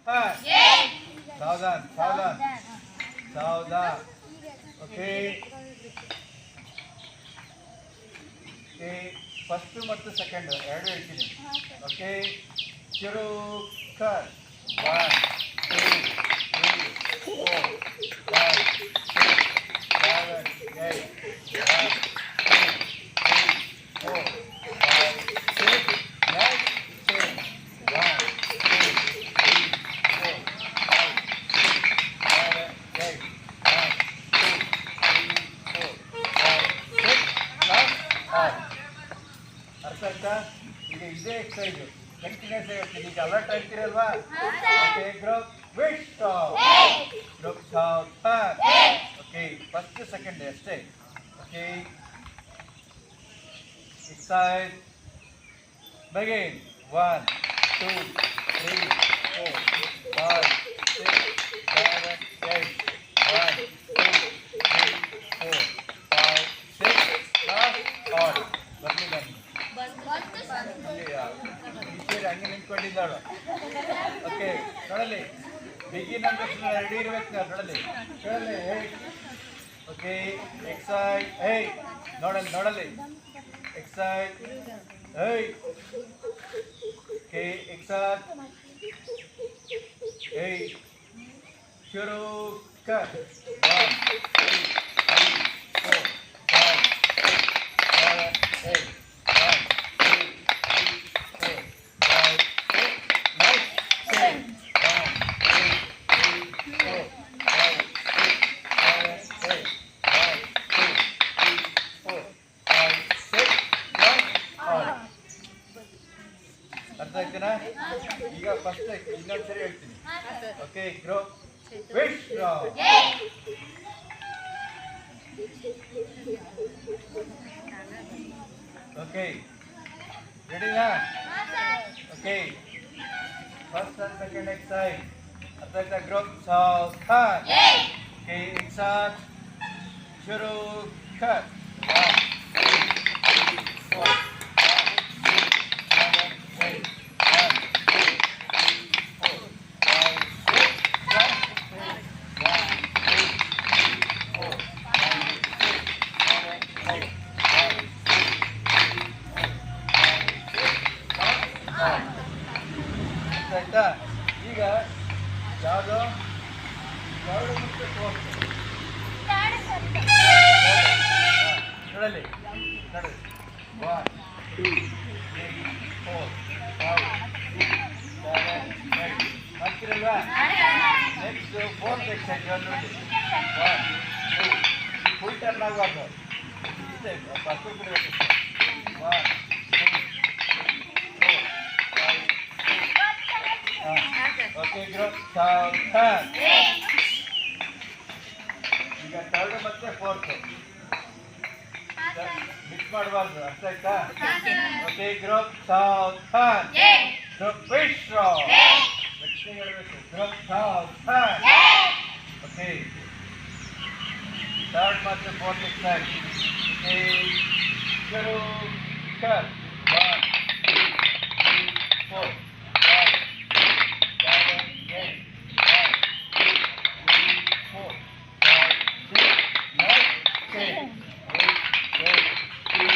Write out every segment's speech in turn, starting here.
hand. Saudhan. Okay. First ಮತ್ತು second ಎರಡು ಹೇಳ್ತೀನಿ. ಓಕೆ, ಶುರು ಕರ್. 1 2 3 4 5 6 7 8 1 2 3 4 5 6 next 10 1 2 3 4 5 6 7 8 1 2 3 4 5 6 last all. ಅರ್ಥ ಆಯ್ತಾ? ಈಗ ಇದೇ ಎಕ್ಸಸೈಸ್ ಕಂಟಿನ್ಯೂಸ್ ಆಗಿರ್ತೀನಿ. ಈಗ ಅಲರ್ಟ್ ಆಗ್ತೀರಲ್ವಾ? ಓಕೆ, ಗ್ರೂಪ್ ವಿಶ್ stop, group stop hand. Okay, first second ಅಷ್ಟೇ. Okay, exercise begin. 1 2 3 4 5 6 7 8 1 2 3 4 5 6 last all. ಬನ್ನಿ ಹಂಗೆ ನಿಂತ್ಕೊಂಡಿದ್ದಾಳು. ಓಕೆ, ನೋಡಲಿ ಬಿಗಿನ್ ಅಂದ್ರೆ ರೆಡಿ ಇರ್ಬೇಕು. ನೋಡಲಿ ಓಕೆ, ಎಕ್ಸೈಟ್ ನೋಡಲಿ ಎಕ್ಸೈಟ್ ಓಕೆ, ಎಕ್ಸೈಟ್ ಶುರು ಕರ್. 1 2 3 4 5 6 7 8 ಅರ್ಥ ಆಯ್ತೇನಾ? ಈಗ ಫಸ್ಟ್ ಇನ್ನೊಂದ್ಸರಿ ಹೇಳ್ತೀನಿ. ಓಕೆ, ಗ್ರೂಪ್ ವಿಶ್ ಸ್ಟಾಪ್. ಓಕೆ, ರೆಡಿನಾ? Okay, first and second exercise. ಅರ್ಥ ಆಯ್ತಾ? Group stop hand. Okay, exercise ಶುರು ಕರ್. 1 2 3 4 ಆಯ್ತಾ? ಈಗ ಯಾವುದು ಎರಡು ಮತ್ತು ಫೋರ್ತ್ ನೋಡಲಿ 1 2 3 4 5 6 7 8 ಮಾಡ್ತಿರಲ್ವಾ? ನೆಕ್ಸ್ಟ್ ಫೋರ್ತ್ ಎಕ್ಸೈಸ್ ನೋಡಿ. 1 2 ಫುಲ್ ಟರ್ನ್ ಆಗಬಾರ್ದು. ಇಷ್ಟೇ ಫಸ್ಟ್ ಬಿಡಬೇಕು. 1 ಓಕೆ, ಗ್ರೂಪ್ ಸ್ಟಾಪ್ ಹ್ಯಾಂಡ್. ಈಗ ಥರ್ಡ್ ಮತ್ತೆ ಫೋರ್ತ್ ಮಿಕ್ಸ್ ಮಾಡಬಾರ್ದು. ಅರ್ಥ ಆಯ್ತಾ? Okay, group stop hand. Group ವಿಶ್ ಸ್ಟಾಪ್. ಗಟ್ಟಿಯಾಗಿ ಹೇಳಬೇಕು. Group stop hand. Okay, third ಮತ್ತೆ ಫೋರ್ತ್ ಎಕ್ಸೈಸ್. ಓಕೆ, ಶುರು ಕರ್. 1 2 3 4 5 7 8 1 2 3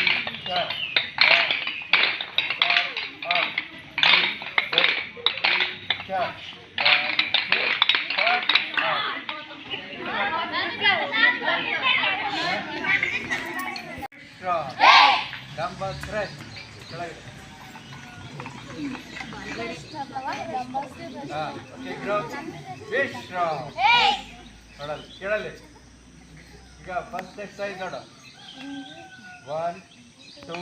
4 5 6 9 10 8 7 3 4 5 6 Number 3 ಓಕೆ, ಗ್ರೂಪ್ ವಿಶ್ ಸ್ಟಾಪ್. ಕೇಳಲಿ. ಈಗ ಫಸ್ಟ್ ಎಕ್ಸೈಸ್ ನೋಡು. 1 2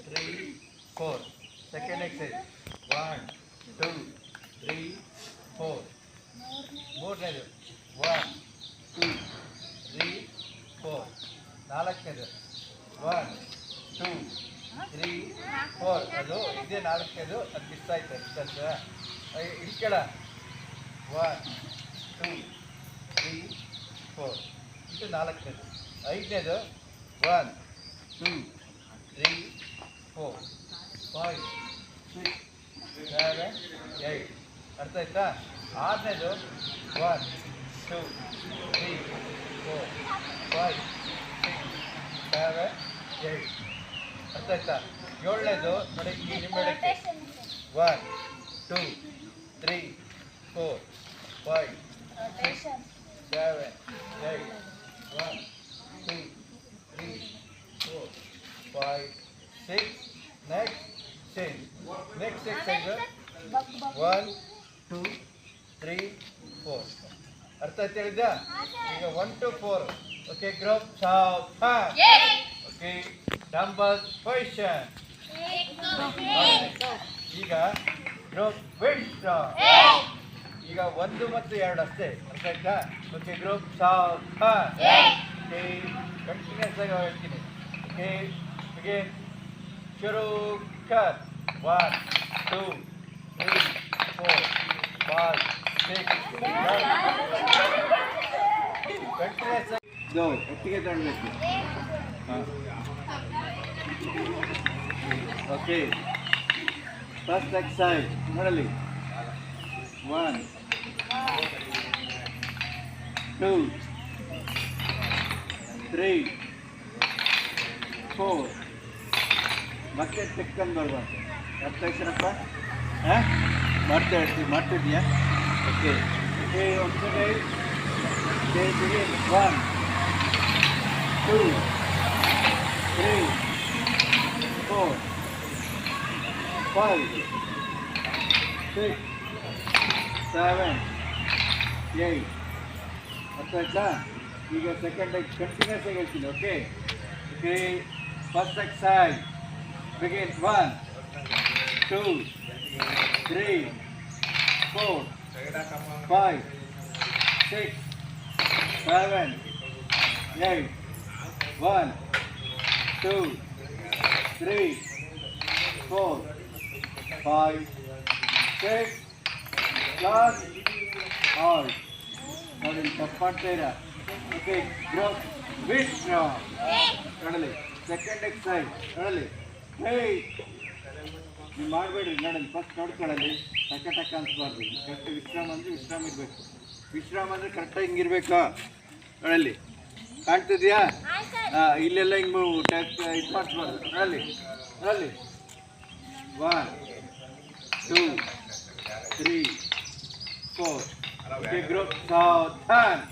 3 4. Second exercise 1 2 3 4. ಮೂರನೇದು 1 2 3 4. ನಾಲ್ಕನೇದು 1 2 3 4. ಅದು ಇದೇ ನಾಲ್ಕನೇದು. ಅದು ಮಿಸ್ ಆಯ್ತು. ಇಲ್ಲಿ ಕೇಳ 1 2 3 4. ಇದು ನಾಲ್ಕನೇದು. ಐದನೇದು 1 2 3 4 5 6 7 8 ಅರ್ಥ ಆಯ್ತಾ? ಆರನೇದು 1 2 3 4 5 6 7 8. ಅರ್ಥ ಆಯ್ತಾ? ಏಳನೇದು ನೋಡಿ ಈ ನಿಮ್ಮೆಡಕ್ಕೆ 1 2 3 4 5 6 7 8 1 2 3 4 5 6. Next change. Next exercise 1 2 3 4. ಅರ್ಥ ಆಯ್ತು ಹೇಳಿದ್ಯಾ? ಈಗ 1 to 4. ಓಕೆ, ಗ್ರೂಪ್ ಚಾವ್ ಹಾಂ. Okay, dumbbell position. ಈಗ ಗ್ರೂಪ್ ವಿಸ್ಟ್. ಈಗ 1 ಮತ್ತು 2 ಅಷ್ಟೇ. ಅರ್ಥ ಆಯ್ತಾ? ಓಕೆ, ಗ್ರೂಪ್ ಚಾವ್ ಹಾಂ. ಓಕೆ, ಕಂಟಿನ್ಯೂಸ್ ಆಗಿ ಹೇಳ್ತೀನಿ. Okay, begin. ಶುರು ಕರ್. 1 2 3 4 5 6 ಕಂಟಿನ್ಯೂಸ್ ಆಗಿ ಗೋ. ಒಟ್ಟಿಗೆ ತಗೊಳ್ಬೇಕು. ಹಾಂ, ಓಕೆ. ಫಸ್ಟ್ ಎಕ್ಸರ್ಸೈಜ್ ನೋಡಲಿ. 1 2 3 4. ಮತ್ತೆ ತೆಕ್ಕೊಂಡು ಬರ್ಬಾರ್ದು. ಅರ್ಥ ಆಯ್ತನಪ್ಪ? ಹಾಂ, ಮಾಡ್ತಿದ್ಯಾ? ಓಕೆ ಓಕೆ, ಒಂದ್ಸರಿ 1 2 3 4 5 6 7 8. ಅರ್ಥ ಆಯ್ತಾ? ಈಗ ಸೆಕೆಂಡ್ ಕಂಟಿನ್ಯೂಸ್ ಆಗಿ ಹೇಳ್ತೀನಿ. Okay okay, first exercise begin. 1 2 3 4 5 6 7 8 1 2 3 4 5 6. Last all. ನೋಡಿ ತಪ್ಪು ಮಾಡ್ತಾ ಇರ. Okay, group wrist. ನೋಡಲಿ ಸೆಕೆಂಡ್ ಎಕ್ಸರ್ಸೈಜ್ ನೋಡಲಿ. ಹೇಯ್, ನೀವು ಮಾಡಬೇಡ್ರಿ. ನೋಡಲಿ ಫಸ್ಟ್ ನೋಡ್ಕೊಳ್ಳಲಿ. ಟಕ ಟಕ ಅನ್ಸ್ಬಾರ್ದು. ಕರೆಕ್ಟ್ ವಿಶ್ರಾಮ ಅಂದರೆ ವಿಶ್ರಾಮ ಇರಬೇಕು. ವಿಶ್ರಾಮ ಅಂದರೆ ಕರೆಕ್ಟಾಗಿ ಹಿಂಗಿರ್ಬೇಕಾ? ನೋಡಲಿ ಕಾಣ್ತಿದ್ಯಾ? ಹಾಂ, ಇಲ್ಲೆಲ್ಲ ಹಿಂಗೆ ಇದು ಮಾಡಿಸ್ಬಾರ್ದು. ನೋಡಲಿ ನೋಡಲಿ. 1 2 3 4. ಓಕೆ, ಗ್ರೂಪ್ ಸಾವಧಾನ್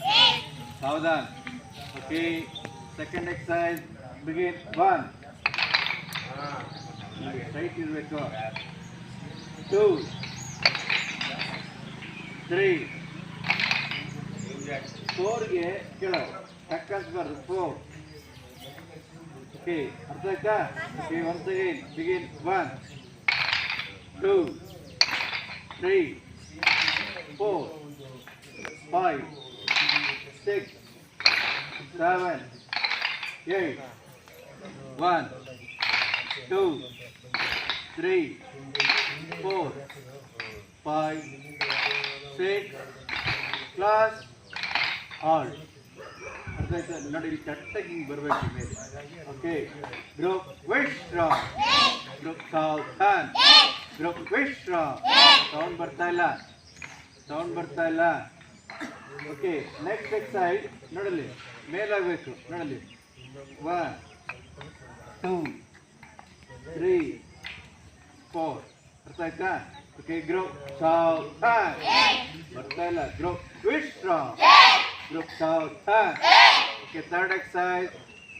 ಸಾವಧಾನ್. Okay, second exercise begin. 1 straight ಇರಬೇಕು. 2 3 4ಗೆ ಕೆಳಗೆ ಟಕ್ ಅನ್ಸ್ಬಾರ್ದು. 4. ಓಕೆ, ಅರ್ಥ ಆಯ್ತಾ? Okay, once again begin. 1 2 3 4 5 6 7 8 1 2 3 4 5 6. Class all. ಅರ್ಥ ಆಯ್ತಾ? ನೋಡಿ ಇಲ್ಲಿ ಕರೆಕ್ಟಾಗಿ ಹಿಂಗೆ ಬರಬೇಕು ಮೇಲೆ. Okay, group wrist. Group Savdhaan. Group wrist. Sound ಬರ್ತಾ ಇಲ್ಲ, ಸೌಂಡ್ ಬರ್ತಾ ಇಲ್ಲ. ಓಕೆ, ನೆಕ್ಸ್ಟ್ ಎಕ್ಸರ್ಸೈಜ್ ನೋಡಲಿ ಮೇಲಾಗಬೇಕು. ನೋಡಲಿ 1 2 3 4. ಅರ್ಥ ಆಯ್ತಾ? Okay, group Savdhaan. ಬರ್ತಾ ಇಲ್ಲ. Group wrist. ಗ್ರೂಪ್ ಸಾವಧಾನ್. Okay, third exercise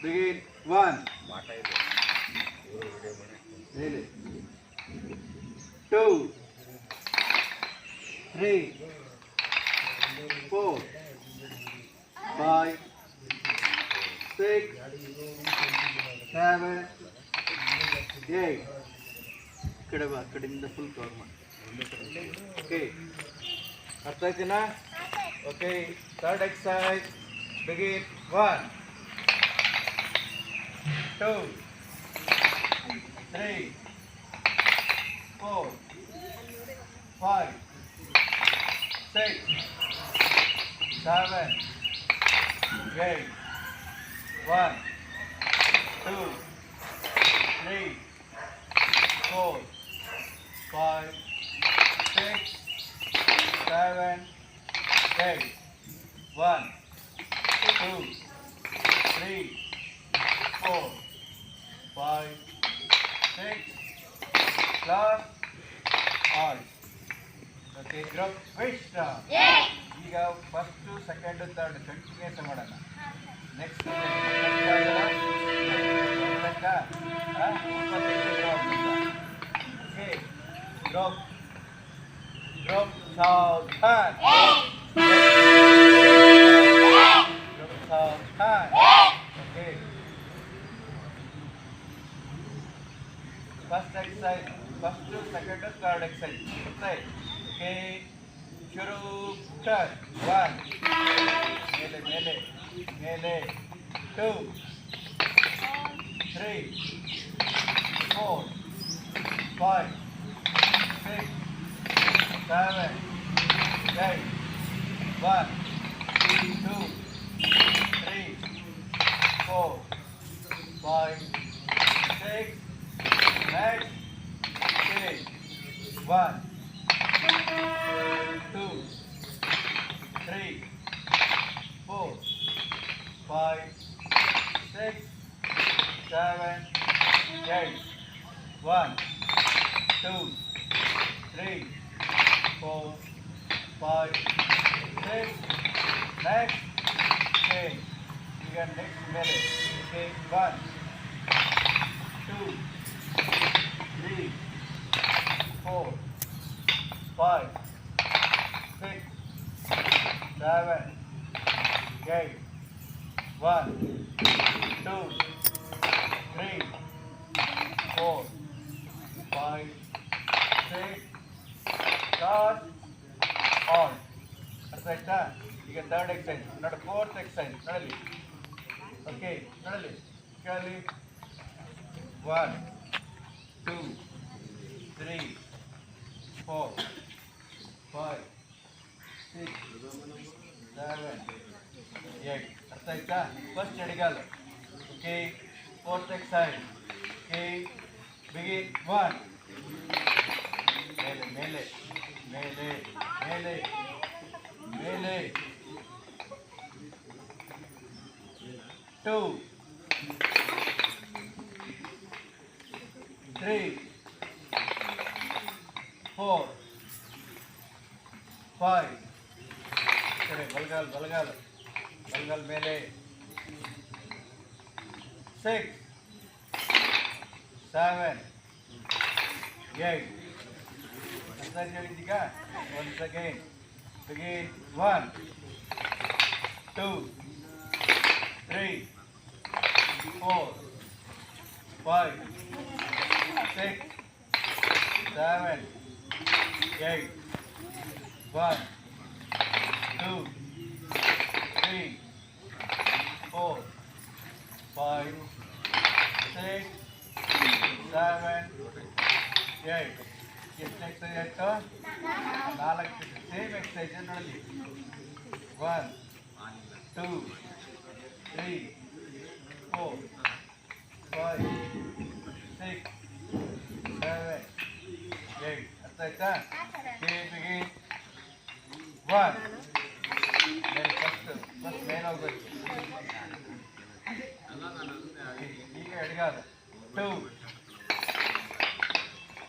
begin. 1 ಹೇಳಿ 2 3 4 5 6 7 8. ಕಡೆ ಬಾ, ಕಡೆಯಿಂದ ಫುಲ್ ಕವರ್ ಮಾಡಿ. ಓಕೆ, ಅರ್ಥ ಆಯ್ತೇನಾ? Okay, third exercise begin. 1 2 3 4 5 6 7 8 1 2 3 4 5 6 7, 8. 1, 2, 3, 4, 5, 6. Last. All. Okay, group Vishnu. ಈಗ ಫಸ್ಟು ಸೆಕೆಂಡು ತರ್ಡ್ ಕಂಟಿನ್ಯೂಸ್ ಮಾಡೋಣ. Next okay group Savdhaan. Group ಸಾವಧಾನ್. Okay first exercise, first second third exercise. Okay ಶುರು. ಟರ್ನ್. 1 ಮೇಲೆ ಮೇಲೆ ಮೇಲೆ 2 3 4 5 6 7 8 1 2 3 4 5 6 next 1 2 3 4 5 6 7 8 1 2 3 4 5 6 next change. You can next minute. Okay, 1 2 3 4 5 6 7 8 1 2 3 4 5 6 start on. ಅರ್ಥ ಆಯ್ತಾ? ಈಗ ಥರ್ಡ್ ಎಕ್ಸಸೈಜ್ ನೋಡಿ, ಫೋರ್ತ್ ಎಕ್ಸಸೈಜ್ ನೋಡಲಿ. ಓಕೆ ನೋಡಲಿ ಕೇಳಲಿ. 1 2 3 4 5 6 7 8. ಅರ್ಥ ಆಯ್ತಾ? ಫಸ್ಟ್ ಎಡಗಾಲ. Okay fourth exercise. Okay begin. 1 ಮೇಲೆ ಮೇಲೆ ಮೇಲೆ ಮೇಲೆ ಮೇಲೆ 2 3 4 5 ಸರಿ ಬಲಗಾಲ್ ಬಲಗಾಲ್ ಬಲಗಾಲ್ ಮೇಲೆ 6 7 8. ಎಕ್ಸಸೈಜ್ ಹೇಳಿದ್ದೀಗ ಒನ್ಸ್ ಅಗೈನ್ begin. 1 2 3 4 5 6 7 8 1 2 3 4 5 6 7 8. ಎಷ್ಟು ಎಕ್ಸಸೈಜ್ ಆಯಿತು? 4. ಸೇಮ್ ಎಕ್ಸಸೈಜ್ ನೋಡಲಿ. 1 2 3 4 5 6 7 8. ಅರ್ಥ ಆಯ್ತಾ? ಬಿಗಿನ್. 1 ಫಸ್ಟ್ ಮೇಲೆ ಹೋಗ್ಬೇಕು. ಈಗ ಎಡಗಾಲ. 2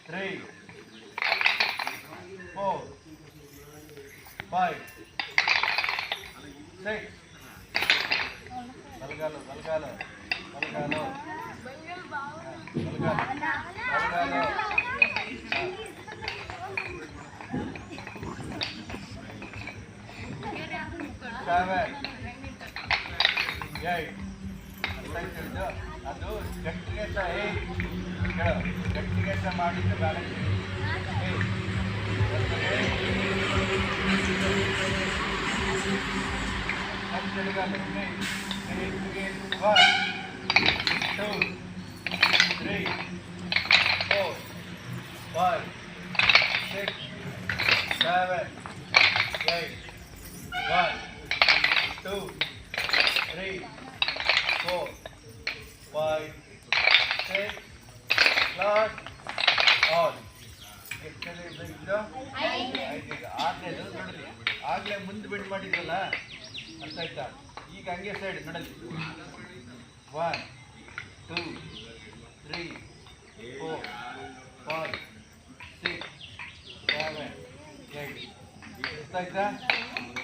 3 4 5 6 ಬಲಗಾಲು ಬಲಗಾಲು ಬಲಗಾಲು ಬಲಗಾಲು ಬಲಗಾಲು 7 8. ಅದು ಗಟ್ಟಿಗೆ ಗಟ್ಟಿಗೆ ಮಾಡಿದ್ದು ಬ್ಯಾಲೆನ್ಸ್. Again. 1 2 3 4 5 6 7 8 1 2 3 4 5 6 last all. ಎಷ್ಟನೇ 5 ಆರನೇದು ನೋಡಲಿ. ಆಗಲೇ ಮುಂದೆ ಬೆಂಡ್ ಮಾಡಿದ್ರಲ್ಲ, ಅರ್ಥ ಆಯ್ತಾ? ಈಗ ಹಂಗೆ ಸೈಡ್ ನಡಲಿ. 1 2 3 4 5 6 7 8. ಅರ್ಥ ಆಯ್ತಾ?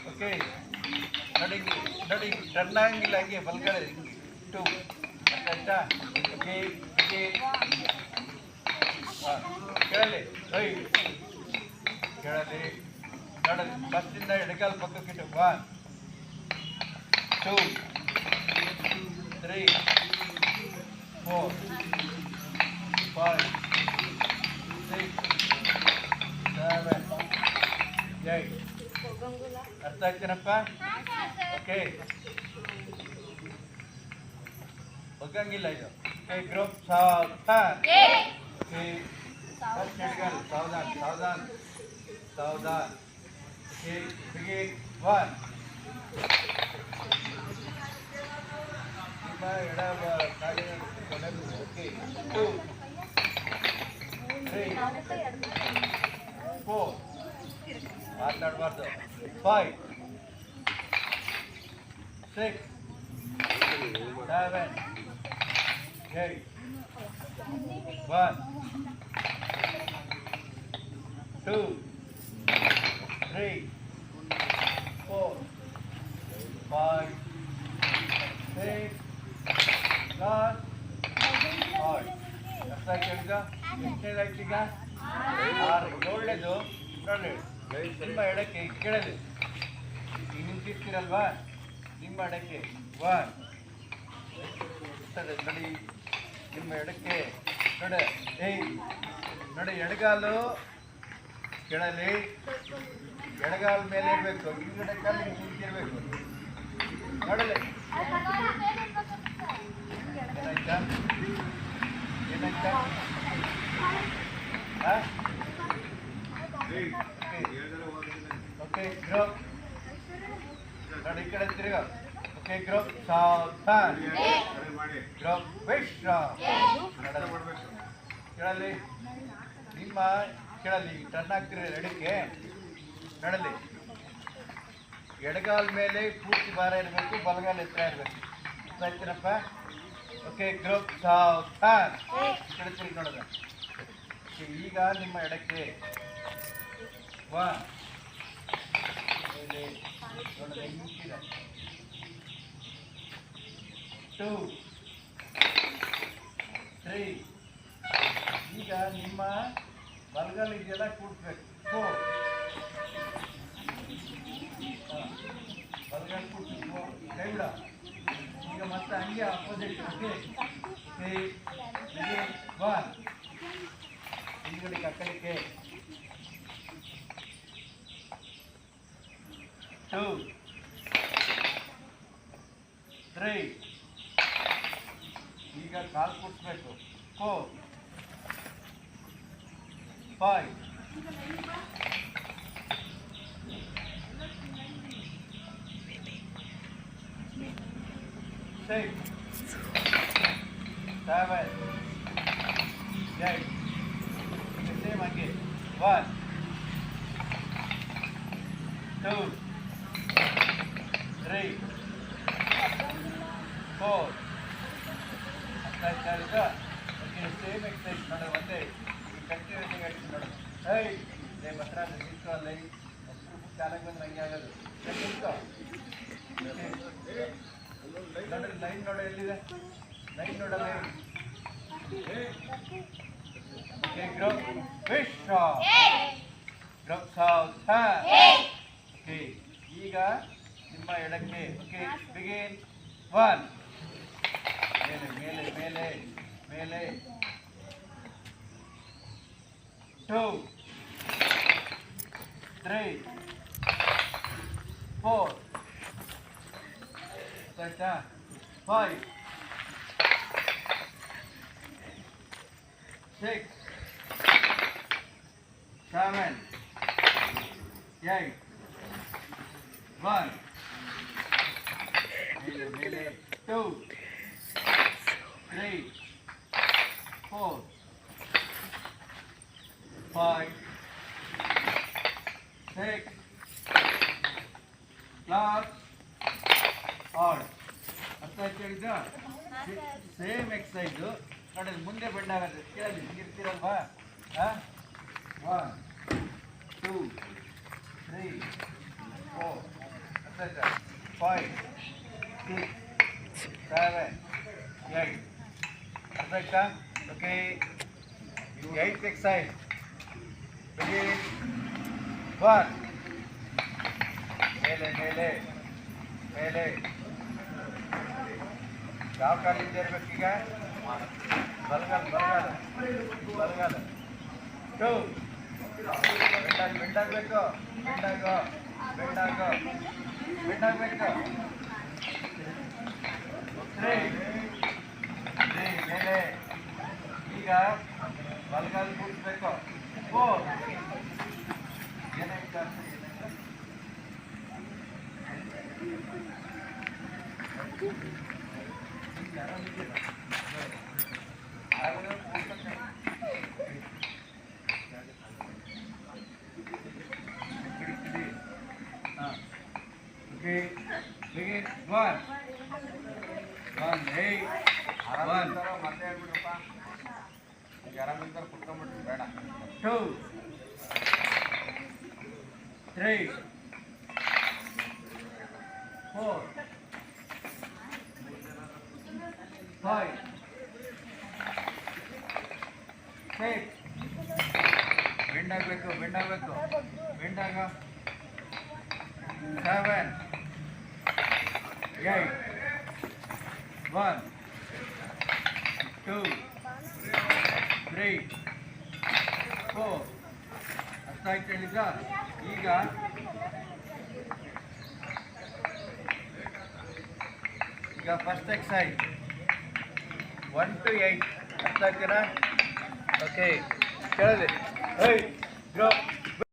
ಓಕೆ, ನಡಿ ನಡಿ, ಟರ್ನ್ ಆಗಂಗಿಲ್ಲ, ಹಂಗೆ ಬಲ್ಗಡೆ 2. ಅರ್ಥ ಆಯ್ತಾ? ಓಕೆ ಓಕೆ, ಕೇಳಲಿ ಕೇಳಲಿ ನೋಡಲಿ. ಫಸ್ಟಿಂದ ಎಡಗಾಲ ಪಕ್ಕಕ್ಕಿಟ್ಟು 1 2 3 4 5 6 7 8. ಅರ್ಥ ಆಗ್ತೀನಪ್ಪ? ಓಕೆ, ಬಗ್ಗಂಗಿಲ್ಲ ಇದು. ಓಕೆ, ಗ್ರೂಪ್ ಸಾವಧಾನ್. ಓಕೆ, ಫಸ್ಟ್ ಎಡಗಾಲ ಸಾವಧಾನ್ ಸಾವಧಾನ್ ಸಾವಧಾನ್. Okay, begin. 1 ನಿಮ್ಮ ಎಡ ಕಾಲಿನ ಕೊನೆಗೂ. ಓಕೆ, 2 3 4 ಮಾತಾಡಬಾರ್ದು. 5 6 7 8. 1 2 3 4 5 6 7 8. ಅರ್ಥ ಆಯ್ತು? ಈಗ ಎಷ್ಟನೇದಾಯ್ತು? ಈಗ 6. 7ನೇದು ನೋಡ್ರಿ, ನಿಮ್ಮ ಎಡಕ್ಕೆ ಕೇಳಲಿ. ಈಗ ನಿಂತಿರ್ತೀರಲ್ವಾ, ನಿಮ್ಮ ಎಡಕ್ಕೆ 1 ನೋಡಿ, ನಿಮ್ಮ ಎಡಕ್ಕೆ ನೋಡಿ. ನೋಡಿ, ಎಡಗಾಲು ಕೆಳಲಿ, ಎಡಗಾಲ ಮೇಲೆ ಇರಬೇಕು, ಹಿಂಗಡೆ ಕಾಲು ನಿಂತಿರ್ಬೇಕು. ನೋಡಲಿ, ಏನಾಯ್ತಾ? ಏನಾಯ್ತಾ? ಓಕೆ, ಗ್ರೂಪ್ ನೋಡಿ, ಈ ಕಡೆ ತಿರುಗ. Okay, group Savdhaan. ಗ್ರೂಪ್ ವಿಶ್ರಾಮ್. ಕೇಳಲಿ, ನಿಮ್ಮ ಕೇಳಲಿ, ಟರ್ನ್ ಆಗ್ತಿರೋ ಎಡಕ್ಕೆ ನಡಲಿ. ಎಡಗಾಲ ಮೇಲೆ ಪೂರ್ತಿ ಭಾರ ಇರಬೇಕು, ಬಲಗಾಲ ಎತ್ತರ ಇರಬೇಕು. ಆಯ್ತೀನಪ್ಪ? ಓಕೆ, ಗ್ರೂಪ್ ಸಾವಧಾನ್. ಕೇಳ್ತೀರಿ ನೋಡೋದ. ಈಗ ನಿಮ್ಮ ಎಡಕ್ಕೆ 1 ನೋಡೋದ, ಹಿಂಗಿದೆ. 2 3. ಈಗ ನಿಮ್ಮ ಬಲಗಾಲ ಇದೆಲ್ಲ ಕೂಡ್ಬೇಕು. 4 ಬಲಗಾಲ ಕೂಡ್ಬೇಕು. 4 ಕೈ ಬಿಡ. ಈಗ ಮತ್ತೆ ಹಂಗೆ ಅಪೋಸಿಟ್. ಓಕೆ, 1 ಹಿಂಗಡೆ ಕಕ್ಕಲಿಕ್ಕೆ. 2 3. ಈಗ ಕಾಲು ಕೂಡಿಸ್ಬೇಕು. 4 5 6 7 8. ಸೇಮ್ ಹಂಗೆ. 1 2 3 4. ಅರ್ಥ ಆಯ್ತಾ? ಈಗ ಓಕೆ, ಸೇಮ್ ಎಕ್ಸಸೈಸ್ ನೋಡೋ. ಮತ್ತೆ ಕಂಟಿನ್ಯೂಸ್ ಆಗಿ ನೋಡೋದು. ಮಾತ್ರ ನಿಂತು ಅಲ್ಲ, ಚಾಲಕ ಬಂದ್ರೆ ಹಂಗೆ ಆಗೋದು. ನಿಂತು ನೋಡ್ರಿ, ಲೈನ್ ನೋಡ, ಎಲ್ಲಿದೆ ಲೈನ್ ನೋಡಲ್ಲ. ಓಕೆ, ಗ್ರೂಪ್ ವಿಶ್ರಾಮ್. ಗ್ರೂಪ್ ಸಾವಧಾನ್. ಓಕೆ, ಈಗ ನಿಮ್ಮ ಎಡಕ್ಕೆ. Okay, begin. 1 ಮೇಲೆ ಮೇಲೆ ಮೇಲೆ ಮೇಲೆ. 2 3 4. ಆಯ್ತಾ? 5 6 7 8. 1 ಮೇಲೆ 2 3 4 5 6 ಕ್ಲಾಸ್ ಆಡ್ ಅರ್ಥ ಆಯ್ತು ಹೇಳಿದ್ದ ಸೇಮ್ ಎಕ್ಸಸೈಸು ನೋಡಿ ಮುಂದೆ ಬೆಂಡಾಗುತ್ತೆ ಕೇಳಿ ಹಿಂಗಿರ್ತೀರಲ್ವಾ ಹಾಂ 1 2 3 4 ಅರ್ಥ ಆಯ್ತಾ 5 6 7 8 ಅರ್ಥ ಆಯ್ತಾ ಓಕೆ 8th exercise begin 1 ಮೇಲೆ ಮೇಲೆ ಮೇಲೆ ಯಾವ ಕಾಲಿಂದ ಇರಬೇಕೀಗ ಬಲಗಾಲ ಬಲಗಾಲ ಬಲಗಾಲ 2 ಬೆಂಡಾಗಬೇಕು ಬೆಂಡಾಗೋ ಬೆಂಡಾಗೋ ಬೆಂಡಾಗಬೇಕು 3 ಮೇಲೆ ಈಗ ಬಲಗಾಲ ಕೂಡಿಸ್ಬೇಕು 4 ಏನಾಯ್ತು Okay, begin 1 hey 1 ಮತ್ತೆ ಹೇಳ್ಬಿಡ್ರಪ್ಪ ಈಗ ಆರಾಮಿಂದ ಕುತ್ಕೊಂಡ್ಬಿಟ್ರಿ ಬೇಡ 2 3 4 5 6 ಬೆಂಡಾಗಬೇಕು ಬೆಂಡಾಗಬೇಕು ಬೆಂಡಾಗ 7 8 1 2 3 4 ಅರ್ಥ ಆಯ್ತು ಹೇಳಿದ ಈಗ ಫಸ್ಟ್ ಎಕ್ಸಸೈಸ್ 1 to 8 ಅರ್ಥ ಆಗ್ತೀರಾ ಓಕೆ ಕೇಳಿದೆ ಹೇ ಡ್ರಾಪ್